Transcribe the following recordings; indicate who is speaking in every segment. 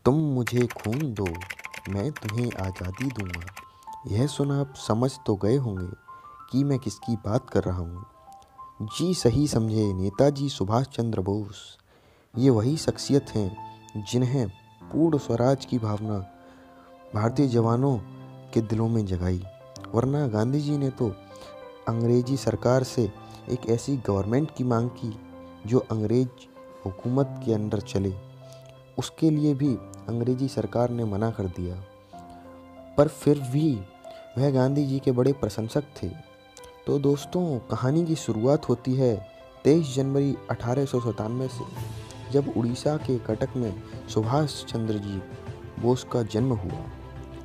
Speaker 1: तुम मुझे खून दो, मैं तुम्हें आज़ादी दूंगा। यह सुन आप समझ तो गए होंगे कि मैं किसकी बात कर रहा हूँ। जी सही समझे, नेताजी सुभाष चंद्र बोस। ये वही शख्सियत हैं जिन्हें पूर्ण स्वराज की भावना भारतीय जवानों के दिलों में जगाई। वरना गांधी जी ने तो अंग्रेजी सरकार से एक ऐसी गवर्नमेंट की मांग की जो अंग्रेज हुकूमत के अंडर चले। उसके लिए भी अंग्रेजी सरकार ने मना कर दिया, पर फिर भी वह गांधी जी के बड़े प्रशंसक थे। तो दोस्तों, कहानी की शुरुआत होती है 23 जनवरी 1897 से, जब उड़ीसा के कटक में सुभाष चंद्र जी बोस का जन्म हुआ।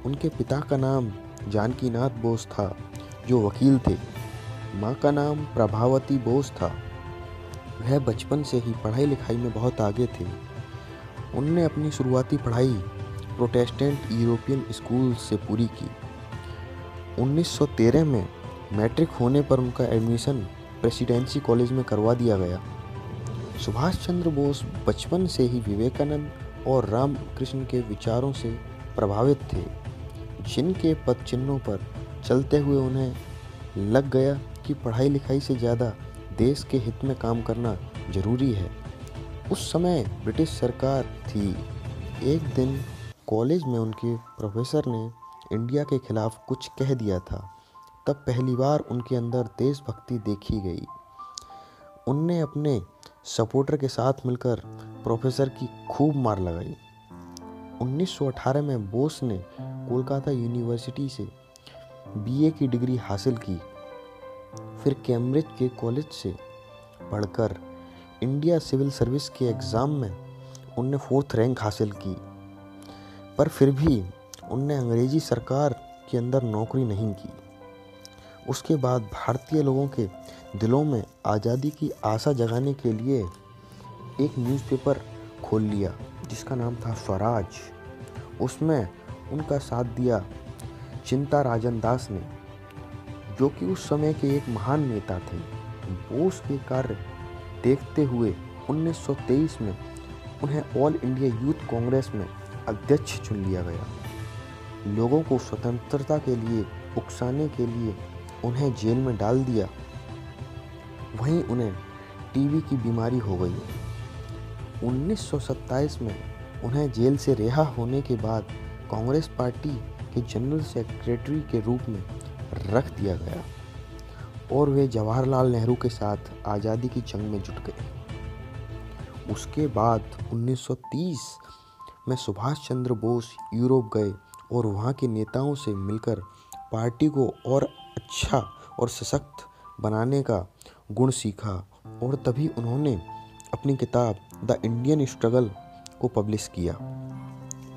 Speaker 1: उनके पिता का नाम जानकीनाथ बोस था, जो वकील थे। माँ का नाम प्रभावती बोस था। वह बचपन से ही पढ़ाई लिखाई में बहुत आगे थे। उनने अपनी शुरुआती पढ़ाई प्रोटेस्टेंट यूरोपियन स्कूल से पूरी की। 1913 में मैट्रिक होने पर उनका एडमिशन प्रेसिडेंसी कॉलेज में करवा दिया गया। सुभाष चंद्र बोस बचपन से ही विवेकानंद और रामकृष्ण के विचारों से प्रभावित थे, जिनके पद चिन्हों पर चलते हुए उन्हें लग गया कि पढ़ाई लिखाई से ज़्यादा देश के हित में काम करना जरूरी है। उस समय ब्रिटिश सरकार थी। एक दिन कॉलेज में उनके प्रोफेसर ने इंडिया के खिलाफ कुछ कह दिया था। तब पहली बार उनके अंदर देशभक्ति देखी गई। उनने अपने सपोर्टर के साथ मिलकर प्रोफेसर की खूब मार लगाई। 1918 में बोस ने कोलकाता यूनिवर्सिटी से बीए की डिग्री हासिल की। फिर कैम्ब्रिज के कॉलेज से पढ़कर इंडिया सिविल सर्विस के एग्ज़ाम में उनने 4th रैंक हासिल की। पर फिर भी उनने अंग्रेजी सरकार के अंदर नौकरी नहीं की। उसके बाद भारतीय लोगों के दिलों में आज़ादी की आशा जगाने के लिए एक न्यूज़पेपर खोल लिया, जिसका नाम था स्वराज। उसमें उनका साथ दिया चित्तरंजन दास ने, जो कि उस समय के एक महान नेता थे। बोस के कार्य देखते हुए 1923 में उन्हें ऑल इंडिया यूथ कांग्रेस में अध्यक्ष चुन लिया गया। लोगों को स्वतंत्रता के लिए उकसाने के लिए उन्हें जेल में डाल दिया। वहीं उन्हें टीबी की बीमारी हो गई। 1927 में उन्हें जेल से रिहा होने के बाद कांग्रेस पार्टी के जनरल सेक्रेटरी के रूप में रख दिया गया और वे जवाहरलाल नेहरू के साथ आज़ादी की जंग में जुट गए। उसके बाद 1930 में सुभाष चंद्र बोस यूरोप गए और वहाँ के नेताओं से मिलकर पार्टी को और अच्छा और सशक्त बनाने का गुण सीखा, और तभी उन्होंने अपनी किताब द इंडियन स्ट्रगल को पब्लिश किया।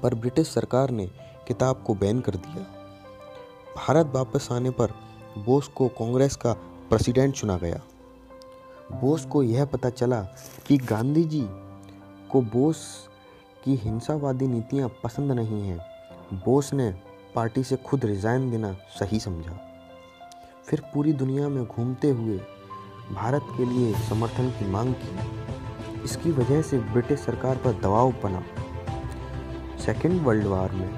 Speaker 1: पर ब्रिटिश सरकार ने किताब को बैन कर दिया। भारत वापस आने पर बोस को कांग्रेस का प्रेसिडेंट चुना गया। बोस को यह पता चला कि गांधी जी को बोस की हिंसावादी नीतियां पसंद नहीं हैं। बोस ने पार्टी से खुद रिज़ाइन देना सही समझा। फिर पूरी दुनिया में घूमते हुए भारत के लिए समर्थन की मांग की। इसकी वजह से ब्रिटिश सरकार पर दबाव बना। सेकेंड वर्ल्ड वॉर में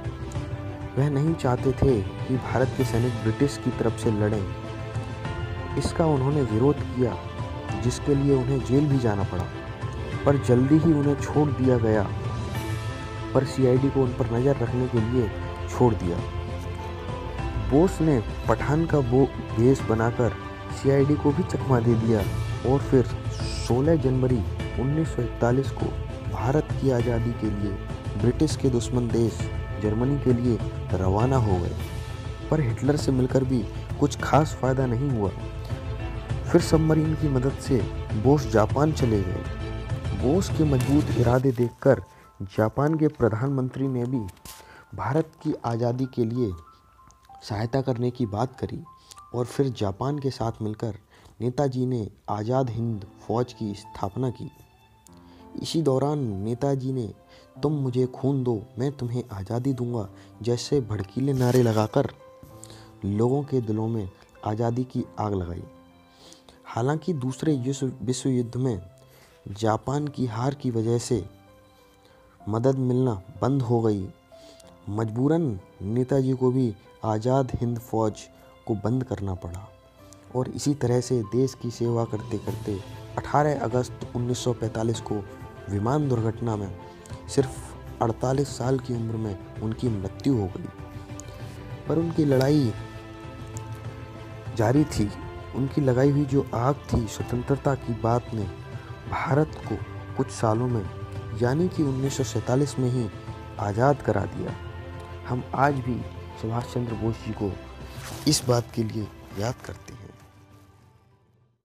Speaker 1: वह नहीं चाहते थे कि भारत के सैनिक ब्रिटिश की तरफ से लड़ें। इसका उन्होंने विरोध किया, जिसके लिए उन्हें जेल भी जाना पड़ा। पर जल्दी ही उन्हें छोड़ दिया गया। पर सीआईडी को उन पर नज़र रखने के लिए छोड़ दिया। बोस ने पठान का भेष बनाकर सीआईडी को भी चकमा दे दिया और फिर 16 जनवरी 1941 को भारत की आज़ादी के लिए ब्रिटिश के दुश्मन देश जर्मनी के लिए रवाना हो गए। पर हिटलर से मिलकर भी कुछ खास फायदा नहीं हुआ। फिर सबमरीन की मदद से बोस जापान चले गए। बोस के मजबूत इरादे देखकर जापान के प्रधानमंत्री ने भी भारत की आज़ादी के लिए सहायता करने की बात करी, और फिर जापान के साथ मिलकर नेताजी ने आज़ाद हिंद फौज की स्थापना की। इसी दौरान नेताजी ने तुम मुझे खून दो, मैं तुम्हें आज़ादी दूंगा जैसे भड़कीले नारे लगाकर लोगों के दिलों में आज़ादी की आग लगाई। हालांकि दूसरे विश्व युद्ध में जापान की हार की वजह से मदद मिलना बंद हो गई। मजबूरन नेताजी को भी आज़ाद हिंद फौज को बंद करना पड़ा और इसी तरह से देश की सेवा करते करते 18 अगस्त 1945 को विमान दुर्घटना में सिर्फ 48 साल की उम्र में उनकी मृत्यु हो गई। पर उनकी लड़ाई जारी थी। उनकी लगाई हुई जो आग थी स्वतंत्रता की बात ने भारत को कुछ सालों में यानी कि 1947 में ही आज़ाद करा दिया। हम आज भी सुभाष चंद्र बोस जी को इस बात के लिए याद करते हैं।